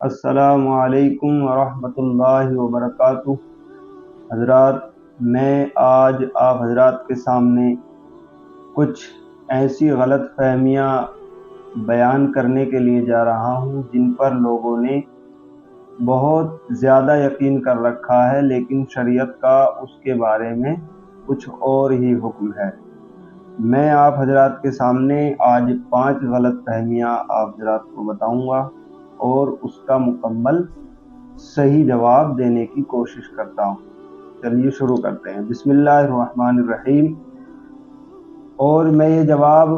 السلام علیکم ورحمۃ اللہ وبرکاتہ۔ حضرات، میں آج آپ حضرات کے سامنے کچھ ایسی غلط فہمیاں بیان کرنے کے لیے جا رہا ہوں جن پر لوگوں نے بہت زیادہ یقین کر رکھا ہے، لیکن شریعت کا اس کے بارے میں کچھ اور ہی حکم ہے۔ میں آپ حضرات کے سامنے آج 5 غلط فہمیاں آپ حضرات کو بتاؤں گا اور اس کا مکمل صحیح جواب دینے کی کوشش کرتا ہوں۔ چلیے شروع کرتے ہیں۔ بسم اللہ الرحمن الرحیم۔ اور میں یہ جواب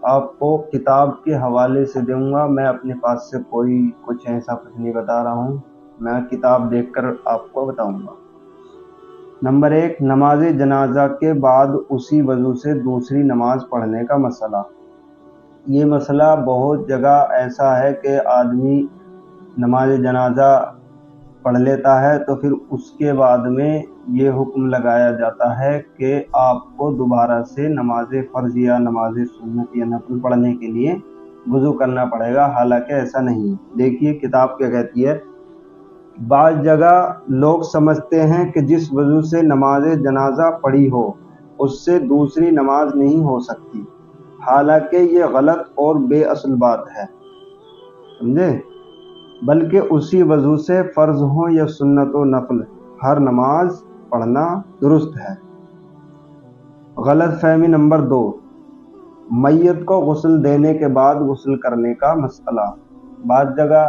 آپ کو کتاب کے حوالے سے دوں گا، میں اپنے پاس سے کچھ ایسا نہیں بتا رہا ہوں، میں کتاب دیکھ کر آپ کو بتاؤں گا۔ نمبر 1، نماز جنازہ کے بعد اسی وضو سے دوسری نماز پڑھنے کا مسئلہ۔ یہ مسئلہ بہت جگہ ایسا ہے کہ آدمی نماز جنازہ پڑھ لیتا ہے تو پھر اس کے بعد میں یہ حکم لگایا جاتا ہے کہ آپ کو دوبارہ سے نماز فرض یا نماز سنت یا نفل پڑھنے کے لیے وضو کرنا پڑے گا، حالانکہ ایسا نہیں۔ دیکھیے کتاب کیا کہتی ہے۔ بعض جگہ لوگ سمجھتے ہیں کہ جس وضو سے نماز جنازہ پڑھی ہو اس سے دوسری نماز نہیں ہو سکتی، حالانکہ یہ غلط اور بے اصل بات ہے، سمجھے؟ بلکہ اسی وضو سے فرض ہو یا سنت و نفل ہر نماز پڑھنا درست ہے۔ غلط فہمی نمبر 2، میت کو غسل دینے کے بعد غسل کرنے کا مسئلہ۔ بعض جگہ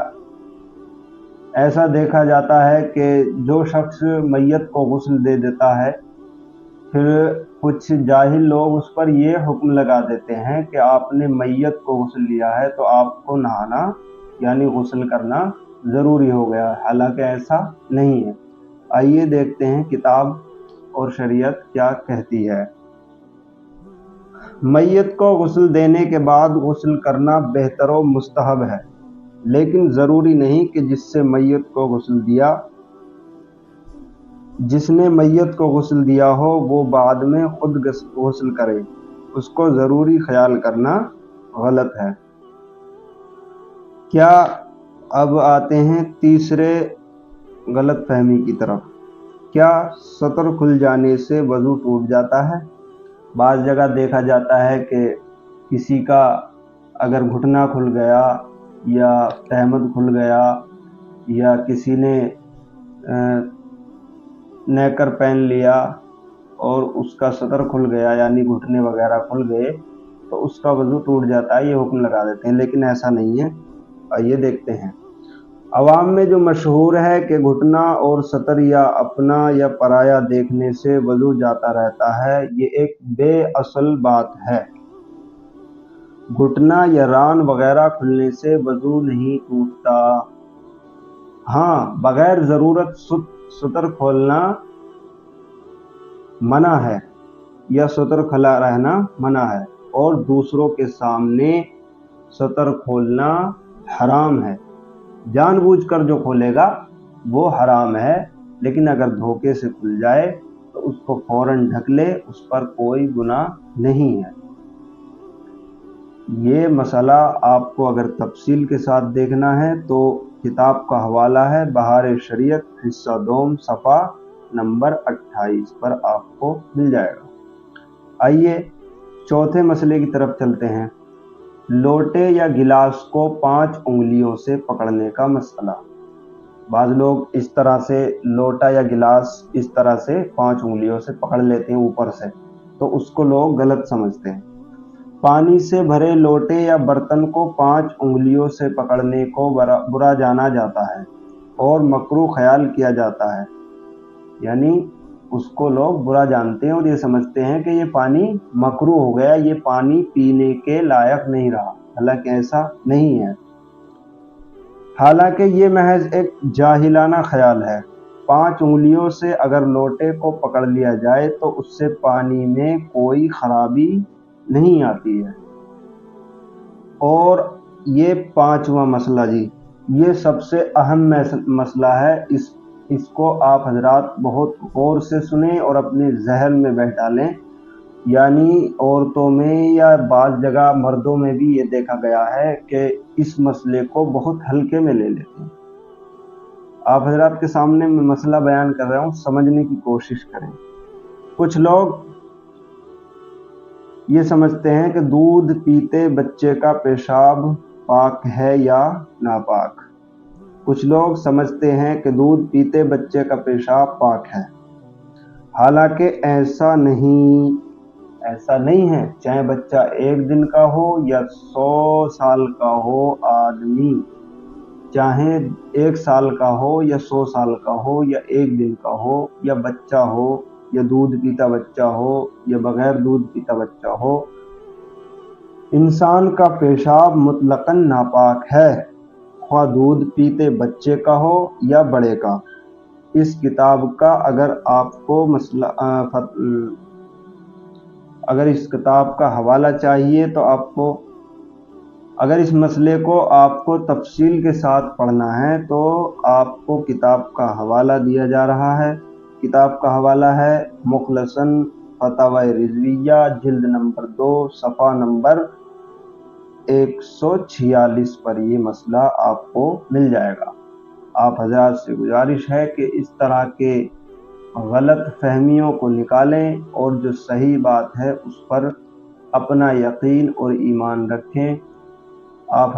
ایسا دیکھا جاتا ہے کہ جو شخص میت کو غسل دے دیتا ہے، پھر کچھ جاہل لوگ اس پر یہ حکم لگا دیتے ہیں کہ آپ نے میت کو غسل دیا ہے تو آپ کو نہانا یعنی غسل کرنا ضروری ہو گیا، حالانکہ ایسا نہیں ہے۔ آئیے دیکھتے ہیں کتاب اور شریعت کیا کہتی ہے۔ میت کو غسل دینے کے بعد غسل کرنا بہتر و مستحب ہے، لیکن ضروری نہیں کہ جس نے میت کو غسل دیا ہو وہ بعد میں خود غسل کرے، اس کو ضروری خیال کرنا غلط ہے۔ کیا اب آتے ہیں تیسرے غلط فہمی کی طرف۔ کیا سطر کھل جانے سے وضو ٹوٹ جاتا ہے؟ بعض جگہ دیکھا جاتا ہے کہ کسی کا اگر گھٹنا کھل گیا یا تہمد کھل گیا یا کسی نے نیکر پہن لیا اور اس کا سطر کھل گیا یعنی گھٹنے وغیرہ کھل گئے تو اس کا وضو ٹوٹ جاتا ہے، یہ حکم لگا دیتے ہیں، لیکن ایسا نہیں ہے۔ آئیے دیکھتے ہیں۔ عوام میں جو مشہور ہے کہ گھٹنا اور سطر یا اپنا یا پرایا دیکھنے سے وضو جاتا رہتا ہے، یہ ایک بے اصل بات ہے۔ گھٹنا یا ران وغیرہ کھلنے سے وضو نہیں ٹوٹتا۔ ہاں، بغیر ضرورت سطر کھولنا منع ہے یا سطر کھلا رہنا منع ہے، اور دوسروں کے سامنے سطر کھولنا حرام ہے۔ جان بوجھ کر جو کھولے گا وہ حرام ہے، لیکن اگر دھوکے سے کھل جائے تو اس کو فوراً ڈھک لے، اس پر کوئی گناہ نہیں ہے۔ یہ مسئلہ آپ کو اگر تفصیل کے ساتھ دیکھنا ہے تو کتاب کا حوالہ ہے بہار شریعت حصہ دوم صفحہ نمبر 28 پر آپ کو مل جائے گا۔ آئیے چوتھے مسئلے کی طرف چلتے ہیں۔ لوٹے یا گلاس کو 5 انگلیوں سے پکڑنے کا مسئلہ۔ بعض لوگ اس طرح سے لوٹا یا گلاس اس طرح سے 5 انگلیوں سے پکڑ لیتے ہیں اوپر سے، تو اس کو لوگ غلط سمجھتے ہیں۔ پانی سے بھرے لوٹے یا برتن کو 5 انگلیوں سے پکڑنے کو برا جانا جاتا ہے اور مکروہ خیال کیا جاتا ہے، یعنی اس کو لوگ برا جانتے ہیں اور یہ سمجھتے ہیں کہ یہ پانی مکروہ ہو گیا، یہ پانی پینے کے لائق نہیں رہا، حالانکہ ایسا نہیں ہے۔ حالانکہ یہ محض ایک جاہلانہ خیال ہے۔ 5 انگلیوں سے اگر لوٹے کو پکڑ لیا جائے تو اس سے پانی میں کوئی خرابی نہیں آتی ہے۔ اور یہ 5واں مسئلہ جی، یہ سب سے اہم مسئلہ ہے، اس کو آپ حضرات بہت غور سے سنیں اور اپنے ذہن میں بیٹھا لیں، یعنی عورتوں میں یا بعض جگہ مردوں میں بھی یہ دیکھا گیا ہے کہ اس مسئلے کو بہت ہلکے میں لے لیتے ہیں۔ آپ حضرات کے سامنے میں مسئلہ بیان کر رہا ہوں، سمجھنے کی کوشش کریں۔ کچھ لوگ یہ سمجھتے ہیں کہ دودھ پیتے بچے کا پیشاب پاک ہے یا ناپاک۔ کچھ لوگ سمجھتے ہیں کہ دودھ پیتے بچے کا پیشاب پاک ہے، حالانکہ ایسا نہیں ہے۔ چاہے بچہ 1 دن کا ہو یا 100 سال کا ہو، آدمی چاہے 1 سال کا ہو یا 100 سال کا ہو یا 1 دن کا ہو، یا بچہ ہو یا دودھ پیتا بچہ ہو یا بغیر دودھ پیتا بچہ ہو، انسان کا پیشاب مطلقاً ناپاک ہے، خواہ دودھ پیتے بچے کا ہو یا بڑے کا۔ اس کتاب کا اگر اس کتاب کا حوالہ چاہیے تو اگر اس مسئلے کو آپ کو تفصیل کے ساتھ پڑھنا ہے تو آپ کو کتاب کا حوالہ دیا جا رہا ہے۔ کتاب کا حوالہ ہے مخلصاً فتاوی رضویہ، جلد نمبر 2، صفحہ نمبر 146 پر یہ مسئلہ آپ کو مل جائے گا۔ آپ حضرات سے گزارش ہے کہ اس طرح کے غلط فہمیوں کو نکالیں اور جو صحیح بات ہے اس پر اپنا یقین اور ایمان رکھیں۔ آپ